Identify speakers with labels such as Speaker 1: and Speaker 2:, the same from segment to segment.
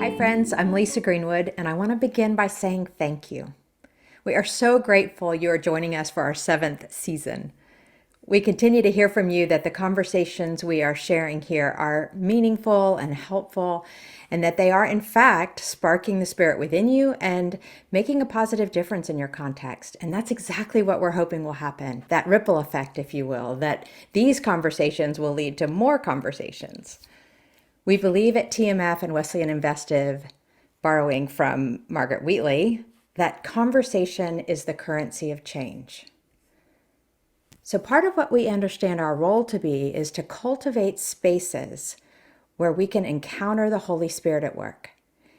Speaker 1: Hi, friends. I'm Lisa Greenwood, and I want to begin by saying thank you. We are so grateful you are joining us for our seventh season. We continue to hear from you that the conversations we are sharing here are meaningful and helpful, and that they are, in fact, sparking the spirit within you and making a positive difference in your context. And that's exactly what we're hoping will happen, that ripple effect, if you will, that these conversations will lead to more conversations. We believe at TMF and Wesleyan Investive, borrowing from Margaret Wheatley, that conversation is the currency of change. So part of what we understand our role to be is to cultivate spaces where we can encounter the Holy Spirit at work.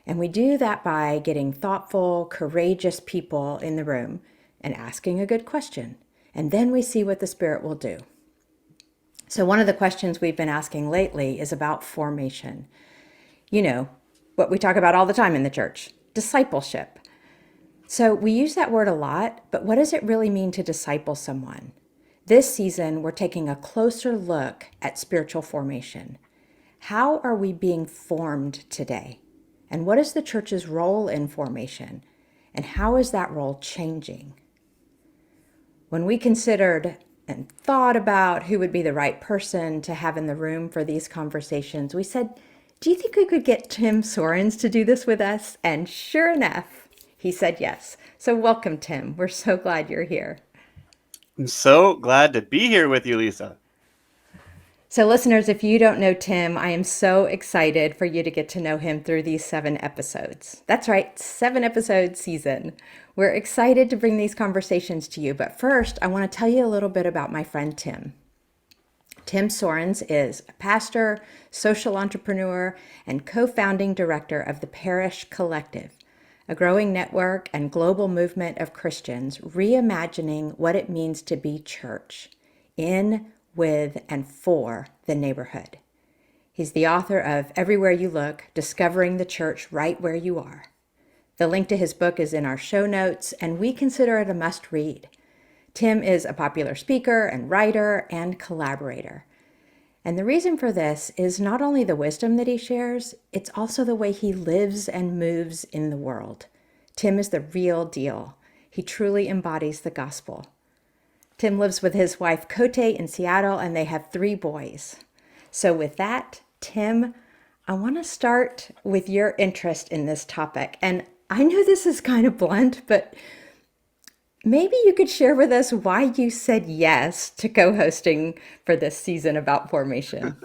Speaker 1: And we do that by getting thoughtful, courageous people in the room and asking a good question. And then we see what the Spirit will do. So one of the questions we've been asking lately is about formation. You know, what we talk about all the time in the church, discipleship. So we use that word a lot, but what does it really mean to disciple someone? This season, we're taking a closer look at spiritual formation. How are we being formed today? And what is the church's role in formation? And how is that role changing? When we considered and thought about who would be the right person to have in the room for these conversations, we said, do you think we could get Tim Soerens to do this with us? And sure enough, he said yes. So welcome, Tim. We're so glad you're here.
Speaker 2: I'm so glad to be here with you, Lisa.
Speaker 1: So, listeners, if you don't know Tim, I am so excited for you to get to know him through these 7 episodes. That's right, 7 episode season. We're excited to bring these conversations to you. But first, I want to tell you a little bit about my friend Tim. Tim Soerens is a pastor, social entrepreneur, and co-founding director of the Parish Collective, a growing network and global movement of Christians reimagining what it means to be church in, with, and for the neighborhood. He's the author of Everywhere You Look, Discovering the Church Right Where You Are. The link to his book is in our show notes, and we consider it a must read. Tim is a popular speaker and writer and collaborator. And the reason for this is not only the wisdom that he shares, it's also the way he lives and moves in the world. Tim is the real deal. He truly embodies the gospel. Tim lives with his wife Cote in Seattle, and they have 3 boys. So with that, Tim, I want to start with your interest in this topic. And I know this is kind of blunt, but maybe you could share with us why you said yes to co-hosting for this season about formation.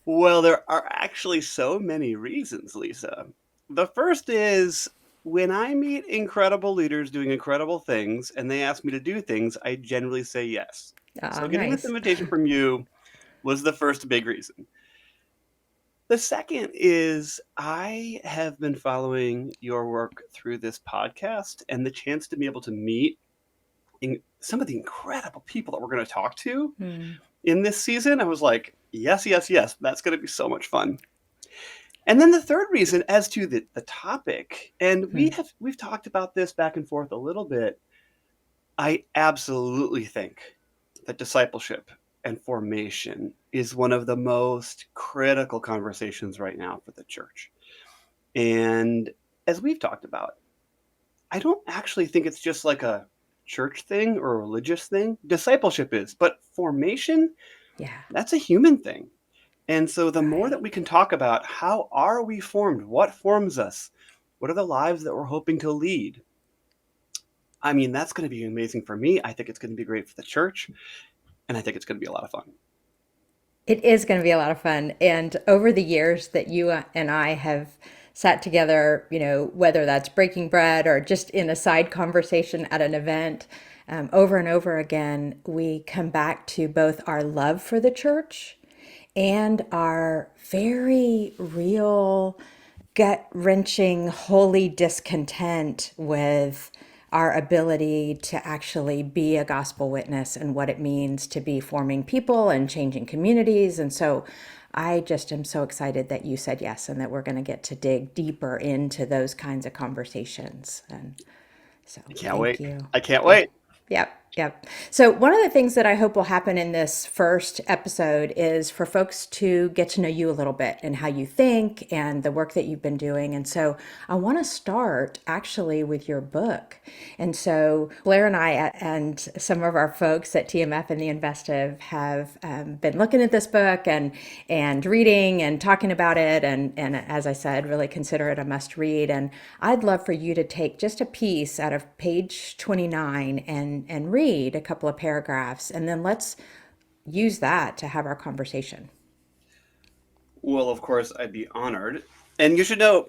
Speaker 2: Well, there are actually so many reasons, Lisa. The first is when I meet incredible leaders doing incredible things and they ask me to do things, I generally say yes.
Speaker 1: Ah,
Speaker 2: So getting this
Speaker 1: nice.
Speaker 2: invitation from you was the first big reason. The second is I have been following your work through this podcast and the chance to be able to meet some of the incredible people that we're going to talk to
Speaker 1: Hmm.
Speaker 2: in this season. I was like, yes, yes, yes, that's going to be so much fun. And then the third reason as to the topic, and
Speaker 1: Hmm.
Speaker 2: we've talked about this back and forth a little bit. I absolutely think that discipleship and formation is one of the most critical conversations right now for the church. And as we've talked about, I don't actually think it's just like a church thing or a religious thing. Discipleship is, but formation,
Speaker 1: Yeah,
Speaker 2: that's a human thing. And so the more
Speaker 1: right.
Speaker 2: that we can talk about how are we formed, what forms us, what are the lives that we're hoping to lead, I mean, that's going to be amazing for me. I think it's going to be great for the church, and I think it's going to be a lot of fun.
Speaker 1: It is going to be a lot of fun. And over the years that you and I have sat together, whether that's breaking bread or just in a side conversation at an event, over and over again, we come back to both our love for the church and our very real, gut wrenching, holy discontent with our ability to actually be a gospel witness and what it means to be forming people and changing communities. And so I just am so excited that you said yes and that we're going to get to dig deeper into those kinds of conversations. And so
Speaker 2: I can't
Speaker 1: thank
Speaker 2: wait.
Speaker 1: you.
Speaker 2: I can't
Speaker 1: Yeah.
Speaker 2: wait.
Speaker 1: Yep. Yep. So, one of the things that I hope will happen in this first episode is for folks to get to know you a little bit and how you think and the work that you've been doing. And so, I want to start actually with your book. And so, Blair and I and some of our folks at TMF and the Investive have been looking at this book and reading and talking about it. And as I said, really consider it a must read. And I'd love for you to take just a piece out of page 29 and read a couple of paragraphs, and then let's use that to have our conversation.
Speaker 2: Well, of course, I'd be honored. And you should know,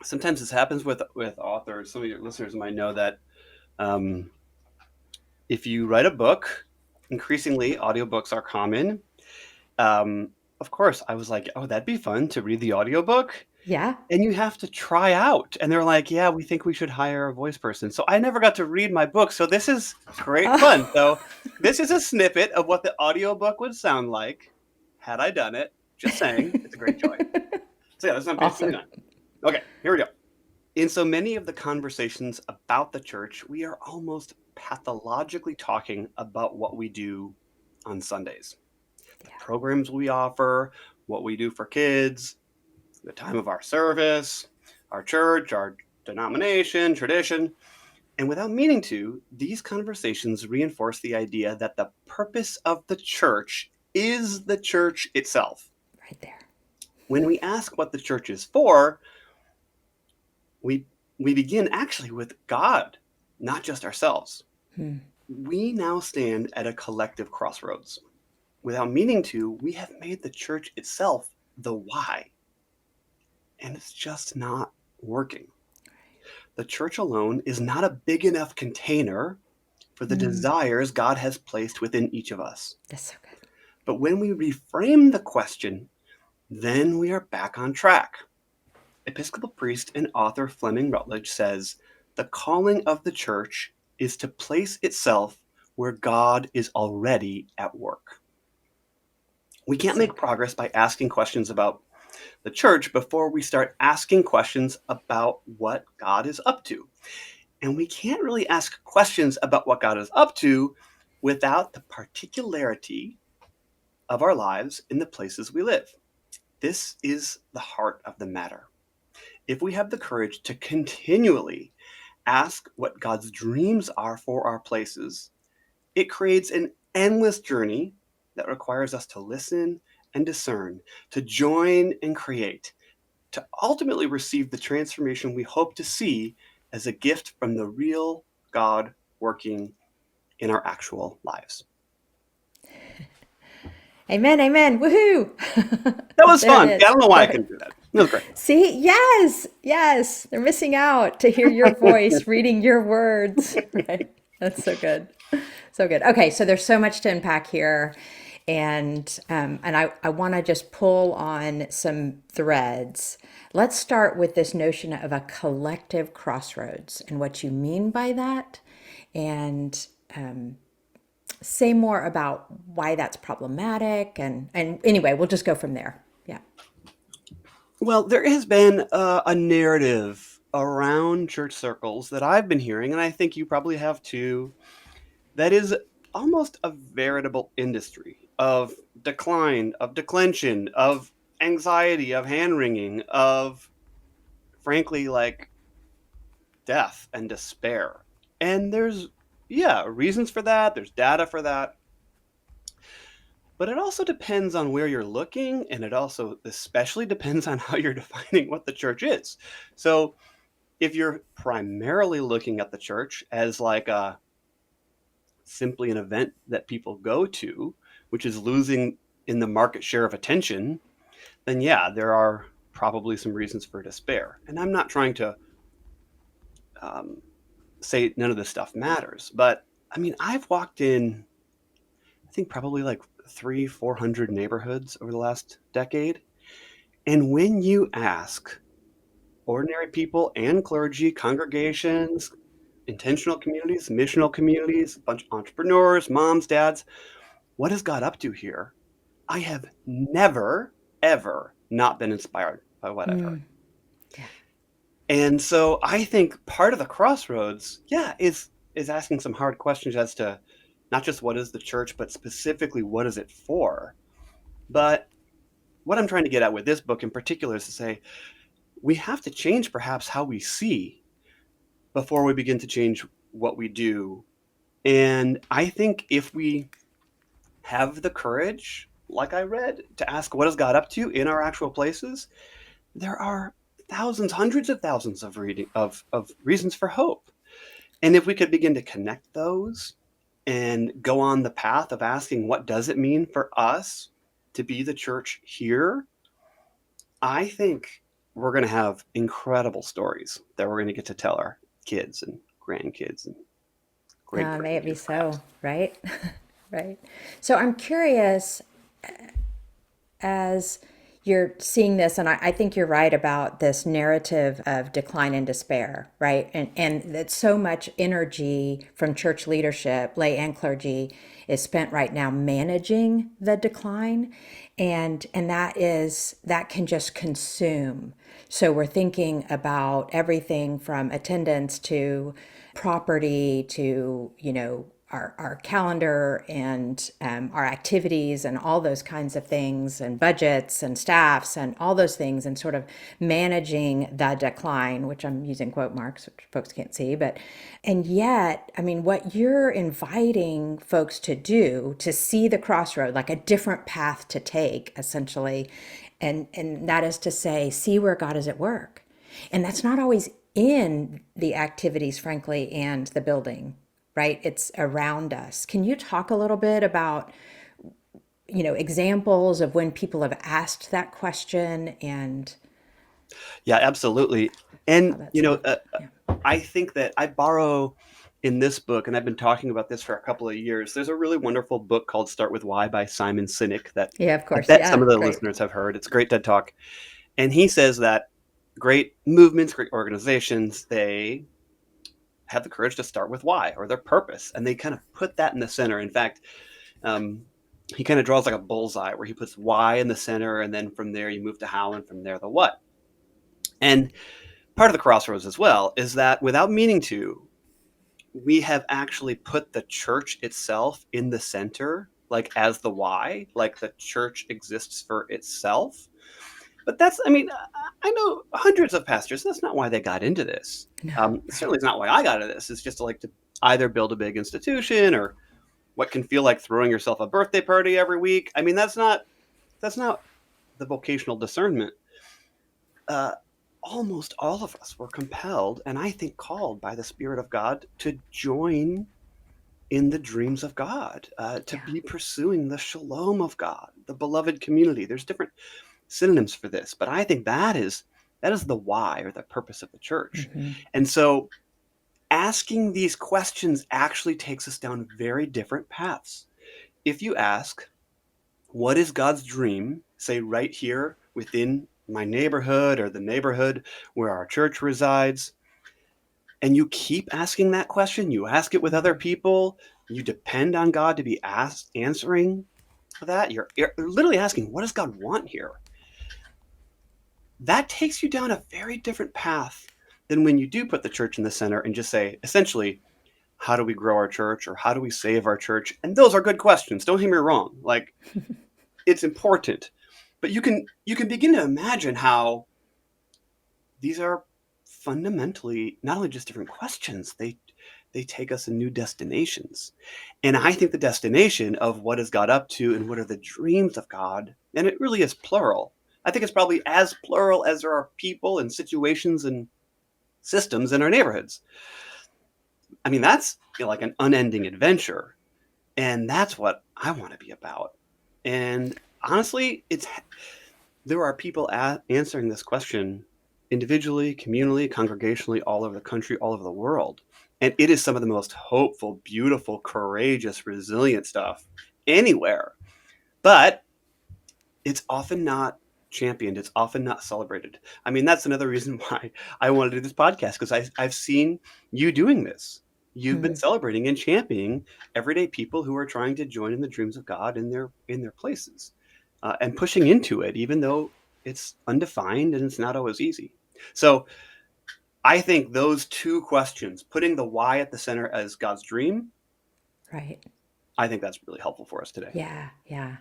Speaker 2: sometimes this happens with authors. Some of your listeners might know that um, if you write a book, increasingly audiobooks are common. Um, of course, I was like, oh, that'd be fun to read the audiobook.
Speaker 1: Yeah.
Speaker 2: And you have to try out. And they're like, yeah, we think we should hire a voice person. So I never got to read my book. So this is great fun.
Speaker 1: Oh.
Speaker 2: So this is a snippet of what the audiobook would sound like had I done it. Just saying, it's a great joy. So yeah, that's on page
Speaker 1: Awesome.
Speaker 2: 29. Okay, here we go. In so many of the conversations about the church, we are almost pathologically talking about what we do on Sundays, the
Speaker 1: Yeah.
Speaker 2: programs we offer, what we do for kids, the time of our service, our church, our denomination, tradition. And without meaning to, these conversations reinforce the idea that the purpose of the church is the church itself.
Speaker 1: Right there.
Speaker 2: When we ask what the church is for, we begin actually with God, not just ourselves.
Speaker 1: Hmm.
Speaker 2: We now stand at a collective crossroads. Without meaning to, we have made the church itself the why. And it's just not working. The church alone is not a big enough container for the desires God has placed within each of us.
Speaker 1: That's so good.
Speaker 2: But when we reframe the question, then we are back on track. Episcopal priest and author Fleming Rutledge says, the calling of the church is to place itself where God is already at work. We can't make progress by asking questions about the church before we start asking questions about what God is up to. And we can't really ask questions about what God is up to without the particularity of our lives in the places we live. This is the heart of the matter. If we have the courage to continually ask what God's dreams are for our places, it creates an endless journey that requires us to listen and discern, to join and create, to ultimately receive the transformation we hope to see as a gift from the real God working in our actual lives.
Speaker 1: Amen. Amen. Woohoo.
Speaker 2: That was
Speaker 1: There it
Speaker 2: fun.
Speaker 1: is.
Speaker 2: Yeah, I don't know why I
Speaker 1: Perfect.
Speaker 2: couldn't do that. That was great.
Speaker 1: See, yes, yes, they're missing out to hear your voice, reading your words. Right. That's so good. So good. Okay, so there's so much to unpack here. And I want to just pull on some threads. Let's start with this notion of a collective crossroads and what you mean by that, and say more about why that's problematic. And anyway, we'll just go from there. Yeah.
Speaker 2: Well, there has been a narrative around church circles that I've been hearing, and I think you probably have too, that is almost a veritable industry of decline, of declension, of anxiety, of hand wringing, of frankly, like death and despair. And there's, yeah, reasons for that, there's data for that. But it also depends on where you're looking, and it also especially depends on how you're defining what the church is. So if you're primarily looking at the church as like a simply an event that people go to, which is losing in the market share of attention, then yeah, there are probably some reasons for despair. And I'm not trying to say none of this stuff matters, but I mean, I've walked in, I think probably like 400 neighborhoods over the last decade. And when you ask ordinary people and clergy, congregations, intentional communities, missional communities, a bunch of entrepreneurs, moms, dads, what has God up to here? I have never, ever not been inspired by what I've heard.
Speaker 1: Yeah.
Speaker 2: And so I think part of the crossroads, yeah, is is asking some hard questions as to not just what is the church, but specifically what is it for. But what I'm trying to get at with this book in particular is to say we have to change perhaps how we see before we begin to change what we do. And I think if we have the courage, like I read, to ask what is God up to in our actual places, there are thousands, hundreds of thousands of reasons for hope. And if we could begin to connect those and go on the path of asking what does it mean for us to be the church here, I think we're going to have incredible stories that we're going to get to tell our kids and grandkids and great
Speaker 1: May it be
Speaker 2: grandkids,
Speaker 1: so,
Speaker 2: perhaps.
Speaker 1: right? Right. So I'm curious, as you're seeing this, and I think you're right about this narrative of decline and despair, right? And that so much energy from church leadership, lay and clergy, is spent right now managing the decline, and that can just consume. So we're thinking about everything from attendance to property to, our calendar and our activities and all those kinds of things and budgets and staffs and all those things and sort of managing the decline, which I'm using quote marks, which folks can't see. But, and yet, I mean, what you're inviting folks to do, to see the crossroad, like a different path to take, essentially, and that is to say, see where God is at work. And that's not always in the activities, frankly, and the building, right? It's around us. Can you talk a little bit about, examples of when people have asked that question and
Speaker 2: Yeah, absolutely.
Speaker 1: how
Speaker 2: And,
Speaker 1: that's looked? Yeah.
Speaker 2: I think that I borrow in this book, and I've been talking about this for a couple of years. There's a really wonderful book called Start With Why by Simon Sinek that
Speaker 1: Yeah, of
Speaker 2: I
Speaker 1: course.
Speaker 2: bet some
Speaker 1: Yeah,
Speaker 2: of the
Speaker 1: great.
Speaker 2: listeners have heard. It's a great TED Talk. And he says that great movements, great organizations, they have the courage to start with why or their purpose. And they kind of put that in the center. In fact, um, he kind of draws like a bullseye where he puts why in the center. And then from there, you move to how, and from there, the what. And part of the crossroads as well is that without meaning to, we have actually put the church itself in the center, like as the why, like the church exists for itself. But that's, I mean, I know hundreds of pastors. That's not why they got into this.
Speaker 1: No,
Speaker 2: Certainly,
Speaker 1: right.
Speaker 2: it's not why I got into this. It's just to like to either build a big institution or what can feel like throwing yourself a birthday party every week. I mean, that's not the vocational discernment. Uh, Almost all of us were compelled, and I think called by the Spirit of God to join in the dreams of God, to
Speaker 1: Yeah.
Speaker 2: be pursuing the shalom of God, the beloved community. There's different synonyms for this, but I think that is the why or the purpose of the church.
Speaker 1: Hmm.
Speaker 2: And so asking these questions actually takes us down very different paths. If you ask, what is God's dream, say right here within my neighborhood or the neighborhood where our church resides, and you keep asking that question, you ask it with other people, you depend on God to be answering that, you're literally asking, what does God want here? That takes you down a very different path than when you do put the church in the center and just say, essentially, how do we grow our church or how do we save our church? And those are good questions. Don't hear me wrong. Like, it's important. But you can begin to imagine how these are fundamentally not only just different questions, they take us in new destinations. And I think the destination of what is God up to and what are the dreams of God, and it really is plural. I think it's probably as plural as there are people and situations and systems in our neighborhoods. I mean, that's like an unending adventure. And that's what I want to be about. And honestly, there are people answering this question individually, communally, congregationally, all over the country, all over the world. And it is some of the most hopeful, beautiful, courageous, resilient stuff anywhere. But it's often not championed. It's often not celebrated. I mean, that's another reason why I wanted to do this podcast, because I've seen you doing this. You've been celebrating and championing everyday people who are trying to join in the dreams of God in their places, and pushing into it, even though it's undefined and it's not always easy. So I think those two questions, putting the why at the center as God's dream,
Speaker 1: Right.
Speaker 2: I think that's really helpful for us today.
Speaker 1: Yeah. Yeah.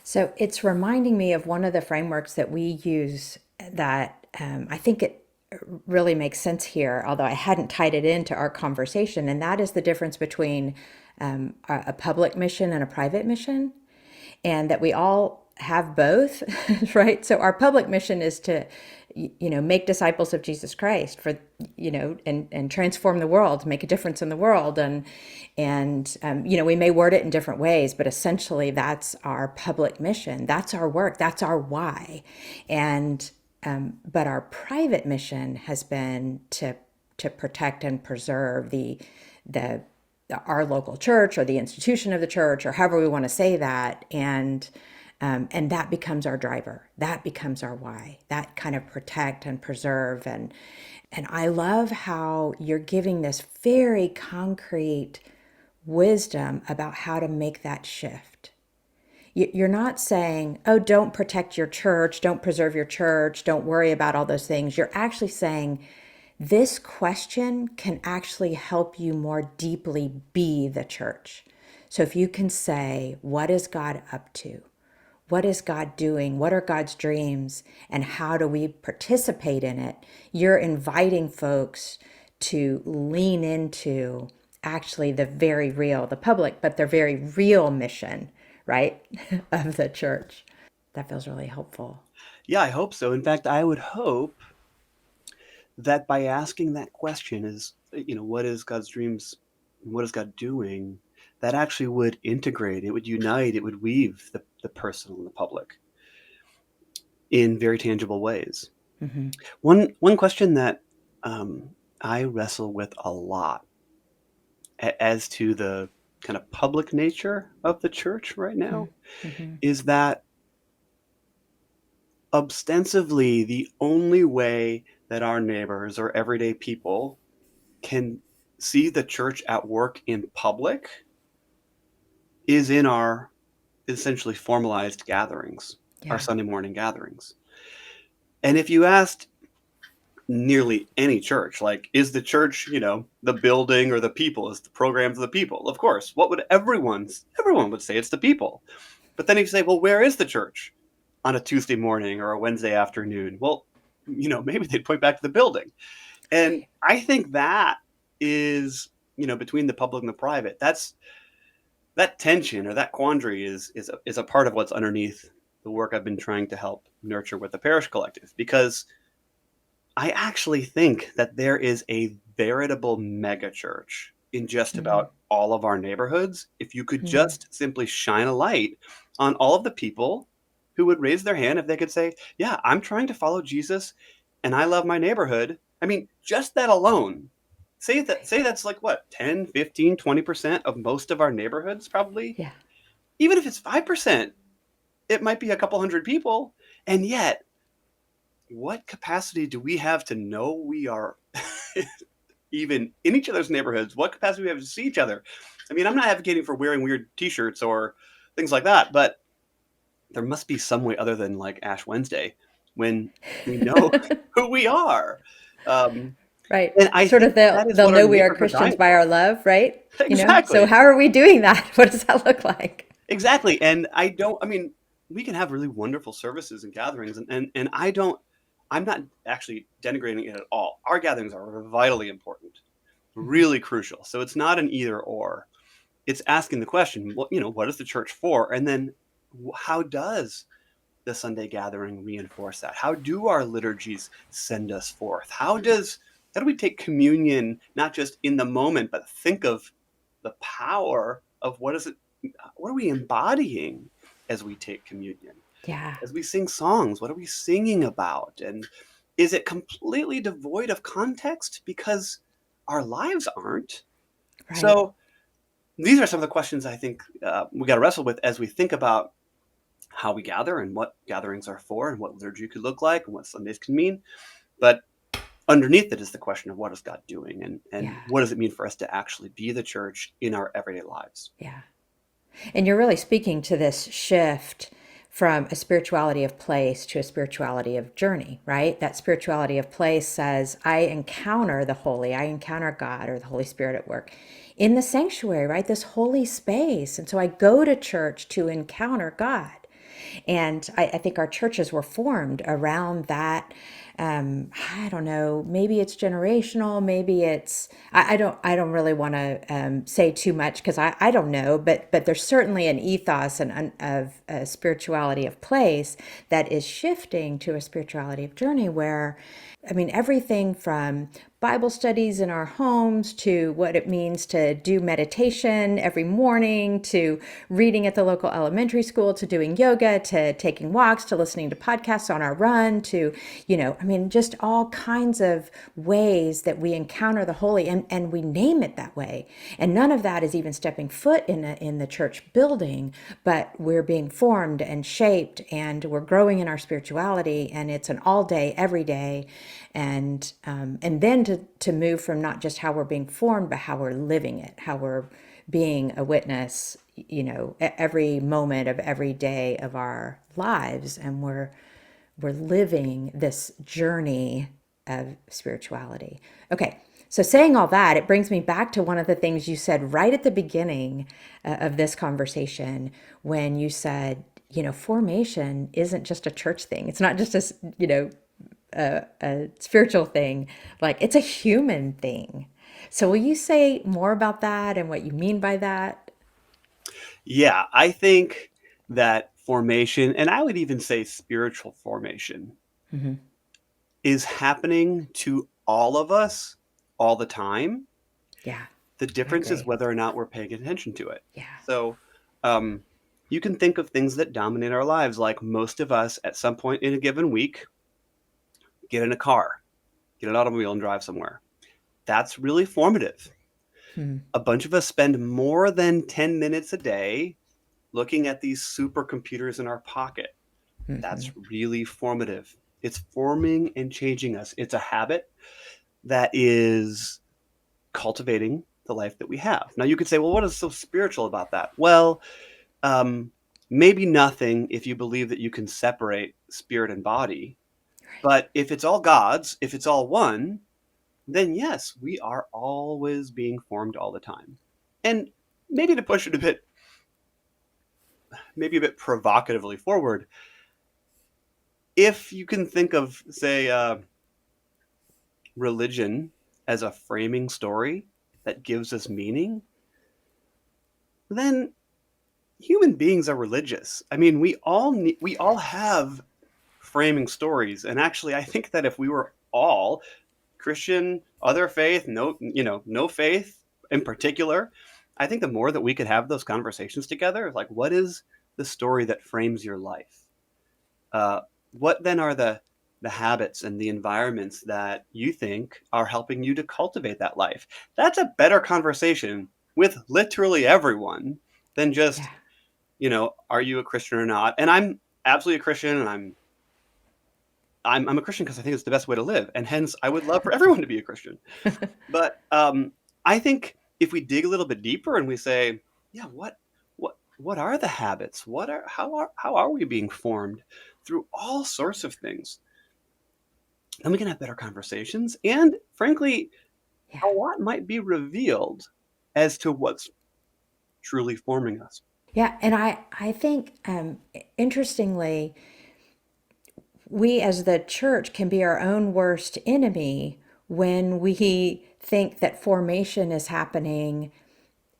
Speaker 1: So it's reminding me of one of the frameworks that we use that I think it really makes sense here, although I hadn't tied it into our conversation, and that is the difference between a public mission and a private mission, and that we all have both, right? So our public mission is to, make disciples of Jesus Christ for, and transform the world, make a difference in the world, and we may word it in different ways, but essentially that's our public mission. That's our work. That's our why, and but our private mission has been to protect and preserve the our local church or the institution of the church or however we want to say that, and that becomes our driver. That becomes our why. That kind of protect and preserve, and I love how you're giving this very concrete wisdom about how to make that shift. You're not saying, oh, don't protect your church, don't preserve your church, don't worry about all those things. You're actually saying, this question can actually help you more deeply be the church. So if you can say, what is God up to? What is God doing? What are God's dreams? And how do we participate in it? You're inviting folks to lean into actually the very real, the public, but their very real mission, right, of the church. That feels really helpful.
Speaker 2: Yeah, I hope so. In fact, I would hope that by asking that question is, what is God's dreams? What is God doing? That actually would integrate, it would unite, it would weave the personal and the public in very tangible ways.
Speaker 1: Mm-hmm.
Speaker 2: One question that I wrestle with a lot as to the kind of public nature of the church right now
Speaker 1: Mm-hmm.
Speaker 2: is that ostensibly the only way that our neighbors or everyday people can see the church at work in public is in our essentially formalized gatherings, our
Speaker 1: Yeah.
Speaker 2: Sunday morning gatherings. And if you asked nearly any church, like, is the church, the building or the people, is the programs of the people? Of course. What would everyone would say? It's the people. But then you say, well, where is the church on a Tuesday morning or a Wednesday afternoon? Well, maybe they'd point back to the building. And I think that is, between the public and the private, that tension or that quandary is a part of what's underneath the work I've been trying to help nurture with the Parish Collective, because I actually think that there is a veritable mega church in just about all of our neighborhoods if you could
Speaker 1: Mm-hmm.
Speaker 2: just simply shine a light on all of the people who would raise their hand if they could say, yeah, I'm trying to follow Jesus and I love my neighborhood. I mean, just that alone. Say that's like what, 10, 15, 20% of most of our neighborhoods probably.
Speaker 1: Yeah.
Speaker 2: Even if it's 5%, it might be a couple hundred people. And yet, what capacity do we have to know we are even in each other's neighborhoods? What capacity do we have to see each other? I mean, I'm not advocating for wearing weird t-shirts or things like that, but there must be some way other than like Ash Wednesday when we know who we are. Um,
Speaker 1: Right.
Speaker 2: and I
Speaker 1: Sort
Speaker 2: think
Speaker 1: of
Speaker 2: that is
Speaker 1: they'll
Speaker 2: what our
Speaker 1: know we are
Speaker 2: neighbors are
Speaker 1: Christians
Speaker 2: dying
Speaker 1: by
Speaker 2: for.
Speaker 1: our love, right? So
Speaker 2: Exactly.
Speaker 1: how are we doing that? What does that look like?
Speaker 2: Exactly. And we can have really wonderful services and gatherings, and I'm not actually denigrating it at all. Our gatherings are vitally important,
Speaker 1: Mm-hmm.
Speaker 2: really crucial. So it's not an either or. It's asking the question, what is the church for? And then how does the Sunday gathering reinforce that? How do our liturgies send us forth? How do we take communion, not just in the moment, but think of the power of what are we embodying as we take communion?
Speaker 1: Yeah.
Speaker 2: As we sing songs, what are we singing about? And is it completely devoid of context? Because our lives aren't.
Speaker 1: Right.
Speaker 2: So these are some of the questions I think we got to wrestle with as we think about how we gather and what gatherings are for and what liturgy could look like and what Sundays can mean. But underneath it is the question of what is God doing and
Speaker 1: Yeah.
Speaker 2: what does it mean for us to actually be the church in our everyday lives?
Speaker 1: Yeah. And you're really speaking to this shift from a spirituality of place to a spirituality of journey, right? That spirituality of place says, I encounter the holy, I encounter God or the Holy Spirit at work in the sanctuary, right? This holy space. And so I go to church to encounter God. And I think our churches were formed around that. I don't know, maybe it's generational, maybe it's, I don't really want to say too much because I don't know, but there's certainly an ethos of a spirituality of place that is shifting to a spirituality of journey where, I mean, everything from Bible studies in our homes to what it means to do meditation every morning to reading at the local elementary school to doing yoga to taking walks to listening to podcasts on our run to, I mean, just all kinds of ways that we encounter the holy and we name it that way. And none of that is even stepping foot in the church building, but we're being formed and shaped and we're growing in our spirituality and it's an all day, every day. And then to move from not just how we're being formed, but how we're living it, how we're being a witness, every moment of every day of our lives, and we're living this journey of spirituality. Okay, so saying all that, it brings me back to one of the things you said right at the beginning of this conversation when you said, formation isn't just a church thing. It's not just a spiritual thing, like it's a human thing. So will you say more about that and what you mean by that?
Speaker 2: Yeah, I think that formation, and I would even say spiritual formation,
Speaker 1: Mm-hmm.
Speaker 2: is happening to all of us all the time.
Speaker 1: Yeah,
Speaker 2: The
Speaker 1: I
Speaker 2: difference is
Speaker 1: agree.
Speaker 2: whether or not we're paying attention to it.
Speaker 1: Yeah.
Speaker 2: So, um, you can think of things that dominate our lives, like most of us at some point in a given week get in a car, get an automobile, and drive somewhere. That's really formative.
Speaker 1: Hmm.
Speaker 2: A bunch of us spend more than 10 minutes a day looking at these supercomputers in our pocket.
Speaker 1: Mm-hmm.
Speaker 2: That's really formative. It's forming and changing us. It's a habit that is cultivating the life that we have. Now, you could say, well, what is so spiritual about that? Well, um, maybe nothing if you believe that you can separate spirit and body. But if it's all God's, if it's all one, then yes, we are always being formed all the time. And maybe to push it a bit, maybe a bit provocatively forward, if you can think of, say, religion as a framing story that gives us meaning, then human beings are religious. I mean, we all have framing stories, and actually, I think that if we were all Christian, other faith, no faith in particular, I think the more that we could have those conversations together, like what is the story that frames your life? Uh, what then are the habits and the environments that you think are helping you to cultivate that life? That's a better conversation with literally everyone than
Speaker 1: Yeah.
Speaker 2: just, are you a Christian or not? And I'm absolutely a Christian, and I'm a Christian because I think it's the best way to live, and hence I would love for everyone to be a Christian. But I think if we dig a little bit deeper and we say, yeah, what are the habits? How are we being formed through all sorts of things? Then we can have better conversations, and frankly,
Speaker 1: Yeah.
Speaker 2: a lot might be revealed as to what's truly forming us.
Speaker 1: Yeah. And I think, interestingly, we as the church can be our own worst enemy when we think that formation is happening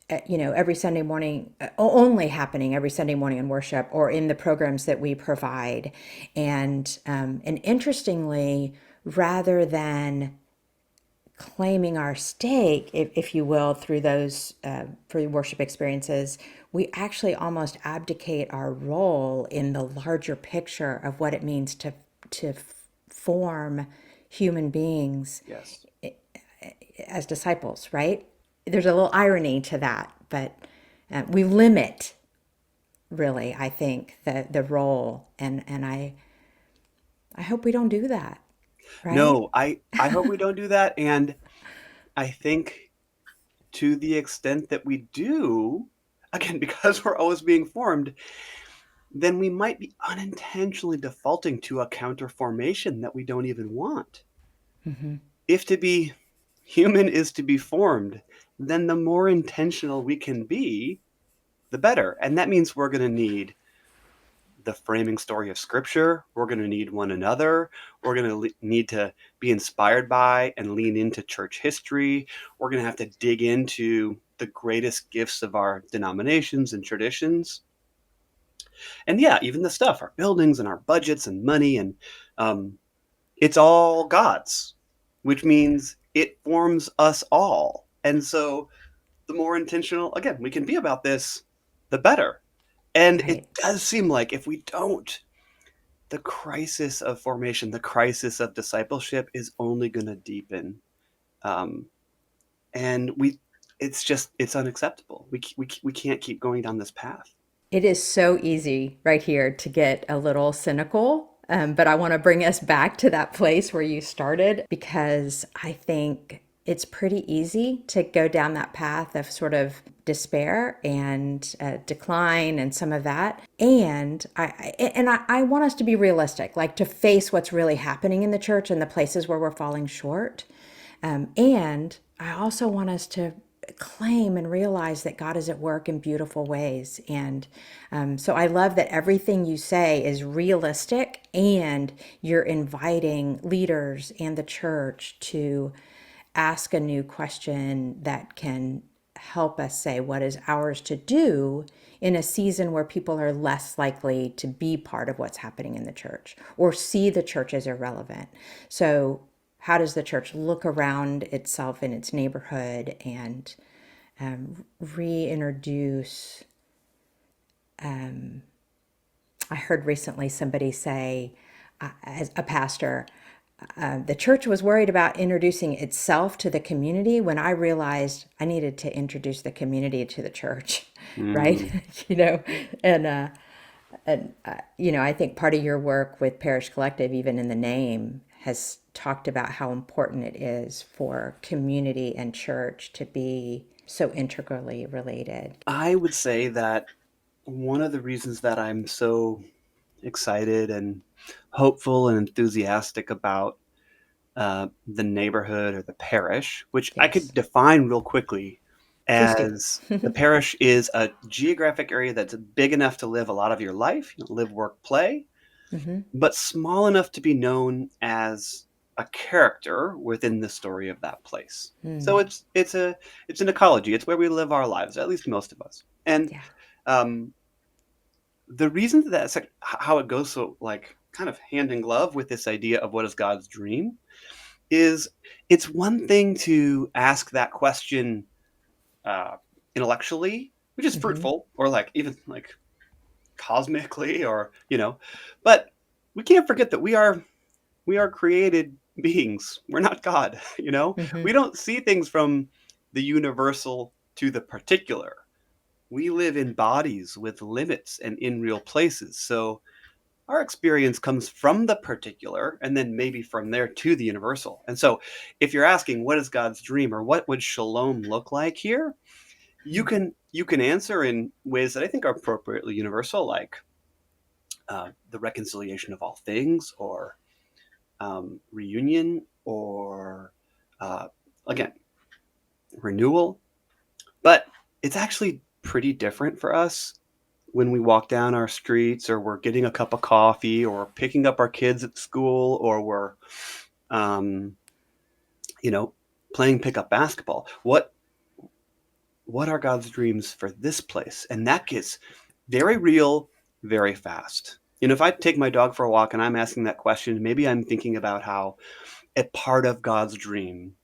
Speaker 1: every Sunday morning, only happening every Sunday morning in worship or in the programs that we provide. And interestingly, rather than claiming our stake, if you will, through those for worship experiences, we actually almost abdicate our role in the larger picture of what it means to form human beings
Speaker 2: Yes.
Speaker 1: as disciples, right? There's a little irony to that, but we limit really, I think, the role, and I hope we don't do that, right?
Speaker 2: No, I hope we don't do that, and I think to the extent that we do, again, because we're always being formed, then we might be unintentionally defaulting to a counter formation that we don't even want.
Speaker 1: Hmm.
Speaker 2: If to be human is to be formed, then the more intentional we can be, the better. And that means we're going to need the framing story of scripture. We're going to need one another. We're going to need to be inspired by and lean into church history. We're going to have to dig into the greatest gifts of our denominations and traditions. And yeah, even the stuff, our buildings and our budgets and money, and it's all God's, which means it forms us all. And so the more intentional, again, we can be about this, the better. And it
Speaker 1: Right.
Speaker 2: does seem like if we don't, the crisis of formation, the crisis of discipleship is only going to deepen. Um, and it's unacceptable. We can't keep going down this path.
Speaker 1: It is so easy right here to get a little cynical, but I want to bring us back to that place where you started because I think it's pretty easy to go down that path of sort of despair and decline and some of that. And I want us to be realistic, like to face what's really happening in the church and the places where we're falling short. And I also want us to claim and realize that God is at work in beautiful ways. And so I love that everything you say is realistic and you're inviting leaders and the church to ask a new question that can help us say what is ours to do in a season where people are less likely to be part of what's happening in the church or see the church as irrelevant. So how does the church look around itself in its neighborhood and reintroduce? I heard recently somebody say, as a pastor, the church was worried about introducing itself to the community when I realized I needed to introduce the community to the church,
Speaker 2: Mm.
Speaker 1: right? And I think part of your work with Parish Collective, even in the name, has talked about how important it is for community and church to be so integrally related.
Speaker 2: I would say that one of the reasons that I'm so excited and hopeful and enthusiastic about the neighborhood or the parish, which I could
Speaker 1: Yes,
Speaker 2: define real quickly
Speaker 1: please do.
Speaker 2: as the parish is a geographic area that's big enough to live a lot of your life, live, work, play,
Speaker 1: Hmm.
Speaker 2: but small enough to be known as a character within the story of that place. So
Speaker 1: Mm,
Speaker 2: it's an ecology. It's where we live our lives, at least most of us. And
Speaker 1: yeah.
Speaker 2: um, the reason that that's like, how it goes so like kind of hand in glove with this idea of what is God's dream is it's one thing to ask that question uh, intellectually, which is
Speaker 1: Hmm.
Speaker 2: fruitful, or like even like cosmically, or but we can't forget that we are created beings. We're not God.
Speaker 1: Hmm.
Speaker 2: We don't see things from the universal to the particular. We live in bodies with limits and in real places. So our experience comes from the particular and then maybe from there to the universal. And so if you're asking what is God's dream or what would shalom look like here, you can answer in ways that I think are appropriately universal, like the reconciliation of all things, or reunion, or uh, again renewal. But it's actually pretty different for us when we walk down our streets, or we're getting a cup of coffee, or picking up our kids at school, or we're um, you know playing pickup basketball. What are God's dreams for this place? And that gets very real very fast. If I take my dog for a walk and I'm asking that question, maybe I'm thinking about how a part of God's dream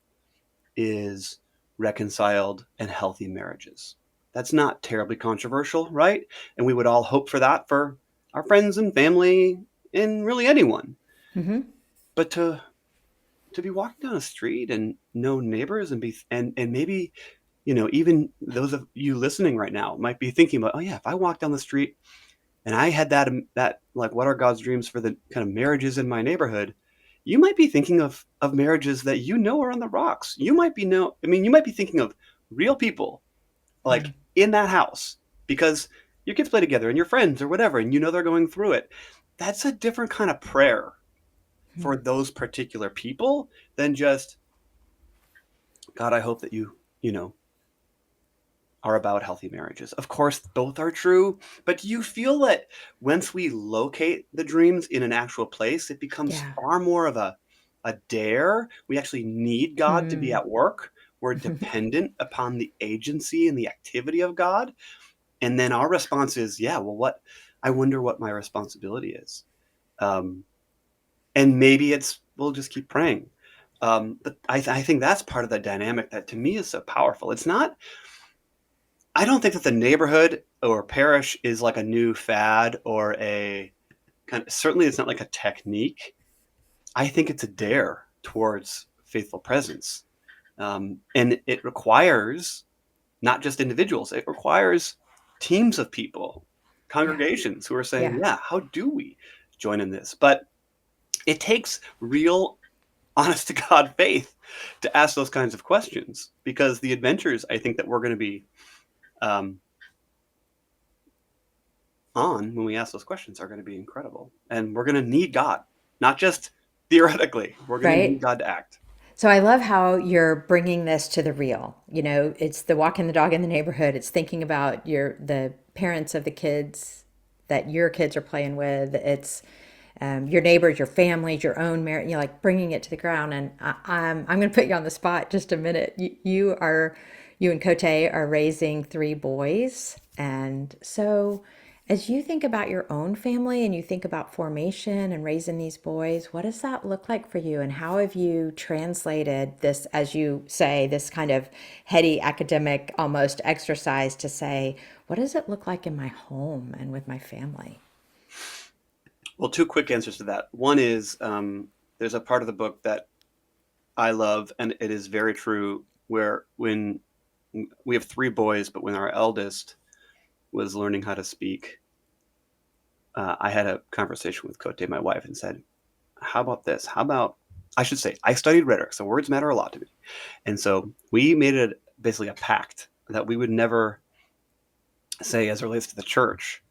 Speaker 2: is reconciled and healthy marriages. That's not terribly controversial, right? And we would all hope for that for our friends and family and really anyone.
Speaker 1: Hmm.
Speaker 2: But to be walking down a street and know neighbors and be and maybe even those of you listening right now might be thinking about, oh yeah, if I walk down the street and I had that like, what are God's dreams for the kind of marriages in my neighborhood? You might be thinking of marriages that are on the rocks. You might be thinking of real people like in that house, because your kids play together and your friends or whatever, and you know they're going through it. That's a different kind of prayer for those particular people than just, God, I hope that you know, are about healthy marriages. Of course, both are true, but do you feel that once we locate the dreams in an actual place, it becomes
Speaker 1: Yeah.
Speaker 2: far more of a dare? We actually need God to be
Speaker 1: Hmm.
Speaker 2: at work. We're dependent upon the agency and the activity of God. And then our response is, yeah, well, I wonder what my responsibility is. Um, and maybe we'll just keep praying. But I think that's part of the dynamic that to me is so powerful. It's not, I don't think that the neighborhood or parish is like a new fad or a kind of, certainly it's not like a technique. I think it's a dare towards faithful presence. And it requires not just individuals, it requires teams of people,
Speaker 1: Yeah.
Speaker 2: congregations who are saying,
Speaker 1: Yeah.
Speaker 2: yeah, how do we join in this? But it takes real, honest to God faith to ask those kinds of questions because the adventures I think that we're going to be um, on when we ask those questions are going to be incredible. And we're going to need God, not just theoretically, we're going to need
Speaker 1: Right.
Speaker 2: God to act.
Speaker 1: So I love how you're bringing this to the real. You know, it's the walking the dog in the neighborhood. It's thinking about the parents of the kids that your kids are playing with. It's your neighbors, your families, your own marriage. You know, like bringing it to the ground. And I'm going to put you on the spot just a minute. You and Cote are raising three boys, and so as you think about your own family and you think about formation and raising these boys, what does that look like for you? And how have you translated this, as you say, this kind of heady academic almost exercise to say, what does it look like in my home and with my family?
Speaker 2: Well, two quick answers to that. One is there's a part of the book that I love, and it is very true, where when we have three boys, but when our eldest was learning how to speak, I had a conversation with Cote, my wife, and said, how about this? How about, I should say, I studied rhetoric, so words matter a lot to me. And so we made it basically a pact that we would never say, as it relates to the church,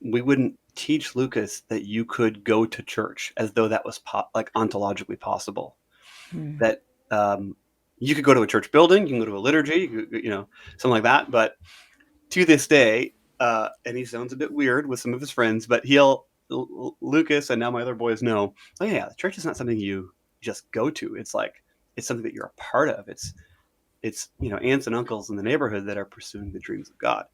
Speaker 2: we wouldn't teach Lucas that you could go to church as though that was like ontologically possible.
Speaker 1: Hmm.
Speaker 2: That you could go to a church building, you can go to a liturgy, something like that. But to this day, and he sounds a bit weird with some of his friends, but Lucas and now my other boys know, oh yeah, the church is not something you just go to. It's like it's something that you're a part of. It's aunts and uncles in the neighborhood that are pursuing the dreams of God.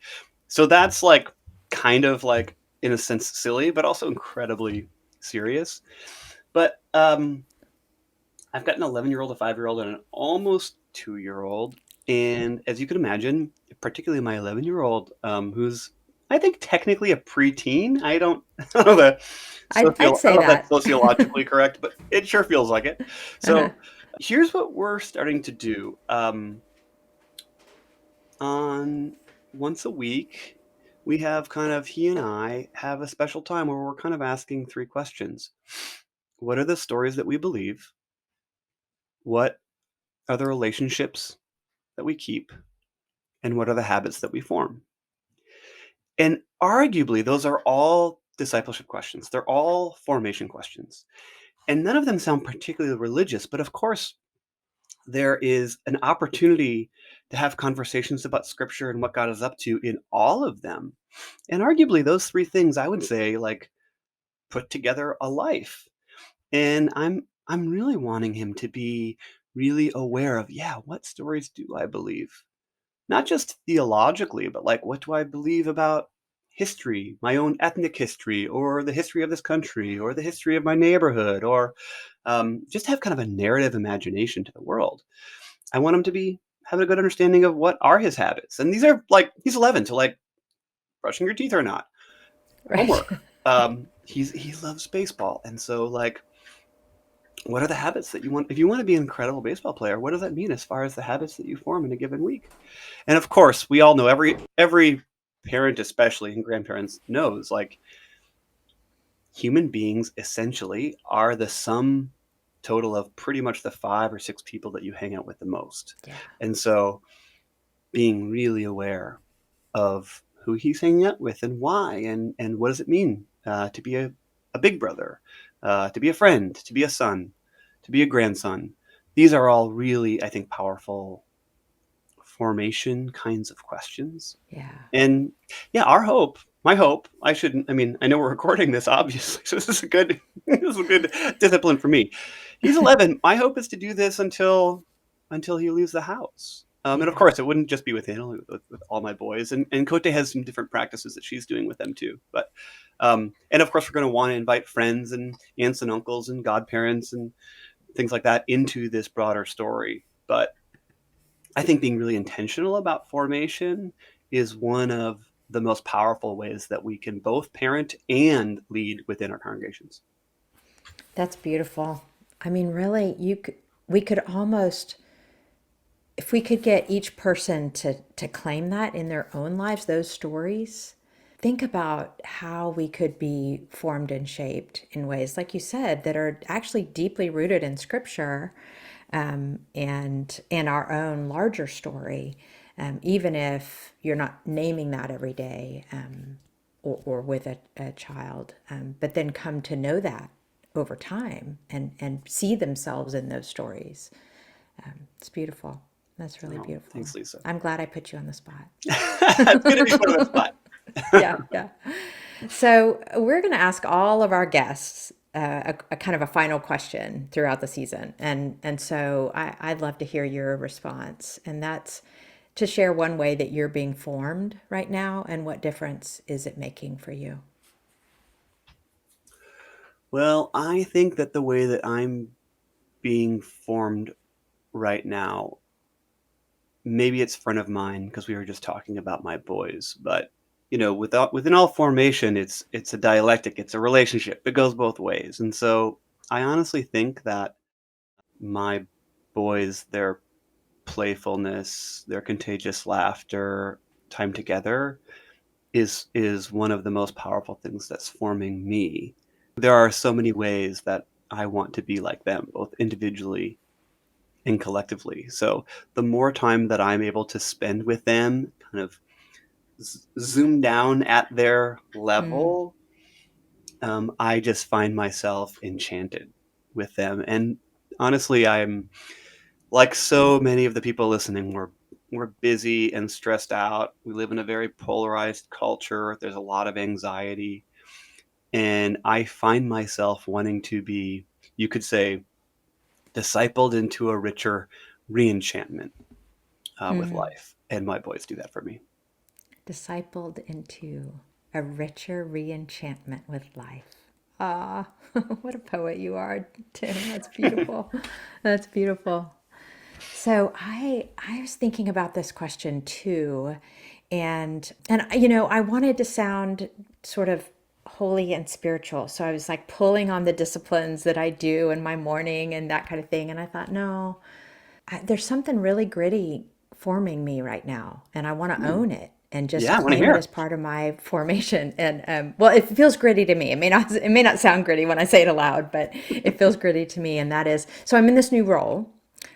Speaker 2: So that's like kind of like in a sense silly, but also incredibly serious. But I've got an 11-year-old, a 5-year-old, and an almost 2-year-old. And as you can imagine, particularly my 11-year-old, who's I think technically a preteen. I don't know
Speaker 1: I'd
Speaker 2: I
Speaker 1: say
Speaker 2: don't know if that's
Speaker 1: that.
Speaker 2: sociologically correct, but it sure feels like it.
Speaker 1: Uh-huh.
Speaker 2: So here's what we're starting to do. On once a week, we have kind of he and I have a special time where we're kind of asking three questions. What are the stories that we believe? What are the relationships that we keep? And what are the habits that we form? And arguably, those are all discipleship questions. They're all formation questions. And none of them sound particularly religious, but of course, there is an opportunity to have conversations about scripture and what God is up to in all of them. And arguably those three things I would say like put together a life. And I'm really wanting him to be really aware of, yeah, what stories do I believe? Not just theologically, but like what do I believe about history, my own ethnic history, or the history of this country, or the history of my neighborhood, or just have kind of a narrative imagination to the world. I want him to be have a good understanding of what are his habits. And these are like he's 11, so like brushing your teeth or not,
Speaker 1: Right.
Speaker 2: homework. He loves baseball, and so like, what are the habits that you want? If you want to be an incredible baseball player, what does that mean as far as the habits that you form in a given week? And of course, we all know every parent, especially and grandparents, knows like human beings essentially are the sum total of pretty much the 5 or 6 people that you hang out with the most.
Speaker 1: Yeah.
Speaker 2: And so being really aware of who he's hanging out with and why, and what does it mean to be a big brother, to be a friend, to be a son, to be a grandson. These are all really, I think, powerful formation kinds of questions.
Speaker 1: Yeah.
Speaker 2: And yeah, my hope, I mean, I know we're recording this obviously, so this is a good, this is a good discipline for me. He's 11. My hope is to do this until he leaves the house. And of
Speaker 1: Yeah.
Speaker 2: course, it wouldn't just be with him, with all my boys. And Cote has some different practices that she's doing with them too. But, and of course, we're going to want to invite friends and aunts and uncles and godparents and things like that into this broader story. But I think being really intentional about formation is one of the most powerful ways that we can both parent and lead within our congregations.
Speaker 1: That's beautiful. I mean, really, we could almost, if we could get each person to claim that in their own lives, those stories, think about how we could be formed and shaped in ways, like you said, that are actually deeply rooted in Scripture, and our own larger story, even if you're not naming that every day, or with a child, but then come to know that over time and see themselves in those stories. It's beautiful. That's really
Speaker 2: Oh,
Speaker 1: beautiful.
Speaker 2: thanks, Lisa.
Speaker 1: I'm glad I put you on the spot.
Speaker 2: It's good to be put on the spot.
Speaker 1: Yeah, yeah. So we're going to ask all of our guests a kind of a final question throughout the season, and so I'd love to hear your response, and that's to share one way that you're being formed right now, and what difference is it making for you?
Speaker 2: Well, I think that the way that I'm being formed right now, maybe it's front of mind because we were just talking about my boys, but within all formation, it's a dialectic, it's a relationship. It goes both ways. And so I honestly think that my boys, their playfulness, their contagious laughter, time together is one of the most powerful things that's forming me. There are so many ways that I want to be like them, both individually and collectively. So the more time that I'm able to spend with them, kind of zoom down at their
Speaker 1: Mm,
Speaker 2: level, I just find myself enchanted with them. And honestly, I'm like so many of the people listening. We're busy and stressed out. We live in a very polarized culture. There's a lot of anxiety, and I find myself wanting to be, you could say, discipled into a richer reenchantment with
Speaker 1: mm.
Speaker 2: life. And my boys do that for me.
Speaker 1: Discipled into a richer reenchantment with life. Ah, what a poet you are, Tim. That's beautiful. That's beautiful. So I was thinking about this question too, and I wanted to sound sort of holy and spiritual. So I was like pulling on the disciplines that I do in my morning and that kind of thing. And I thought, no, there's something really gritty forming me right now, and I want to
Speaker 2: Ooh,
Speaker 1: own it and just
Speaker 2: yeah, I want to
Speaker 1: claim it
Speaker 2: hear.
Speaker 1: as part of my formation. And well, it feels gritty to me. It may not sound gritty when I say it aloud, but it feels gritty to me. And that is, so I'm in this new role,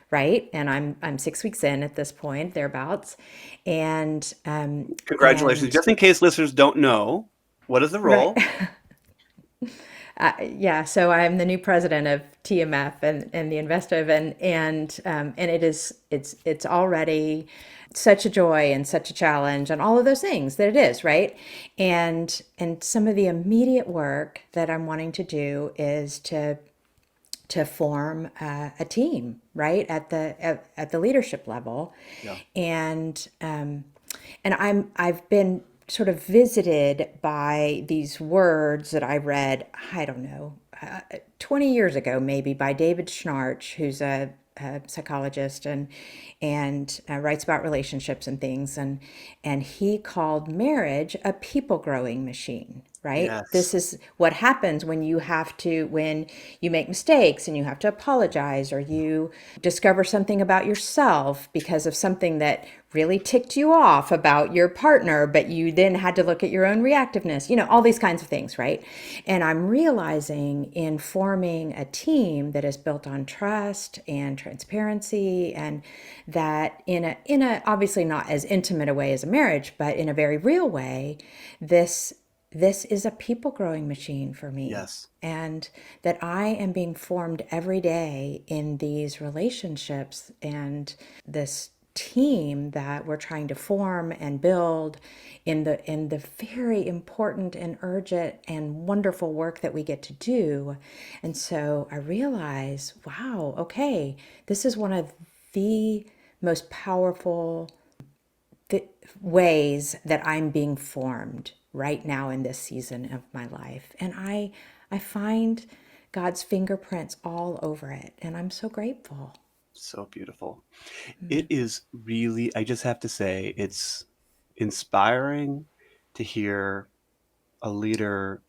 Speaker 1: right? And I'm 6 weeks in at this point, thereabouts, and
Speaker 2: Congratulations. Just in case listeners don't know, what is the
Speaker 1: right.
Speaker 2: role?
Speaker 1: Yeah, so I'm the new president of TMF and the Investive, and it's already such a joy and such a challenge and all of those things that it is, right? And some of the immediate work that I'm wanting to do is to form a team, right, at the leadership level,
Speaker 2: Yeah.
Speaker 1: and I've been sort of visited by these words that I read, I don't know, 20 years ago maybe, by David Schnarch, who's a psychologist, and writes about relationships and things, and he called marriage a people growing machine, right?
Speaker 2: Yes.
Speaker 1: This is what happens when you make mistakes and you have to apologize, or you discover something about yourself because of something that really ticked you off about your partner, but you then had to look at your own reactiveness, all these kinds of things, right? And I'm realizing in forming a team that is built on trust and transparency, and that in a obviously not as intimate a way as a marriage, but in a very real way, this is a people growing machine for me.
Speaker 2: Yes.
Speaker 1: And that I am being formed every day in these relationships and this team that we're trying to form and build in the very important and urgent and wonderful work that we get to do. And so I realize, wow, okay, this is one of the most powerful ways that I'm being formed right now in this season of my life. And I find God's fingerprints all over it, and I'm so grateful.
Speaker 2: So beautiful. It is really, I just have to say, it's inspiring to hear a leader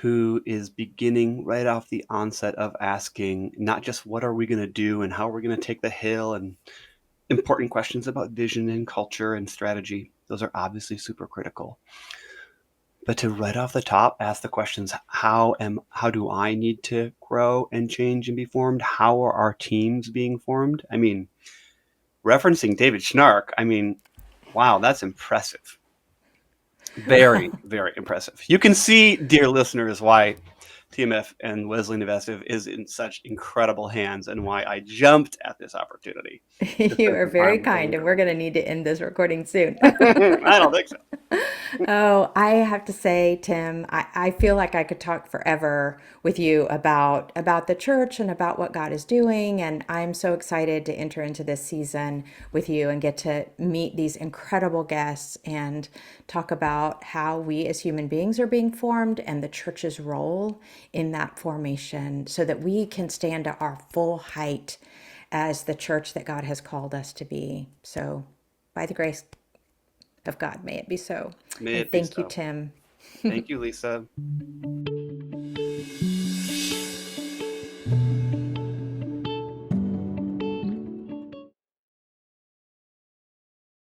Speaker 2: who is beginning right off the onset of asking not just what are we going to do and how are we going to take the hill, and important questions about vision and culture and strategy. Those are obviously super critical. But to right off the top ask the questions, how do I need to grow and change and be formed? How are our teams being formed? I mean, referencing David Schnark, I mean, wow, that's impressive. Very, very impressive. You can see, dear listeners, why TMF and Wesley Nevestive is in such incredible hands and why I jumped at this opportunity to
Speaker 1: You
Speaker 2: spend
Speaker 1: are
Speaker 2: some
Speaker 1: very
Speaker 2: time with the
Speaker 1: kind, and we're
Speaker 2: leader.
Speaker 1: going to need to end this recording soon.
Speaker 2: I don't think so.
Speaker 1: Oh, I have to say, Tim, I feel like I could talk forever with you about the church and about what God is doing. And I'm so excited to enter into this season with you and get to meet these incredible guests and talk about how we as human beings are being formed and the church's role in that formation so that we can stand to our full height as the church that God has called us to be. So, by the grace of God, may it be so.
Speaker 2: May
Speaker 1: And
Speaker 2: it be
Speaker 1: thank you,
Speaker 2: so.
Speaker 1: Tim.
Speaker 2: Thank you, Lisa.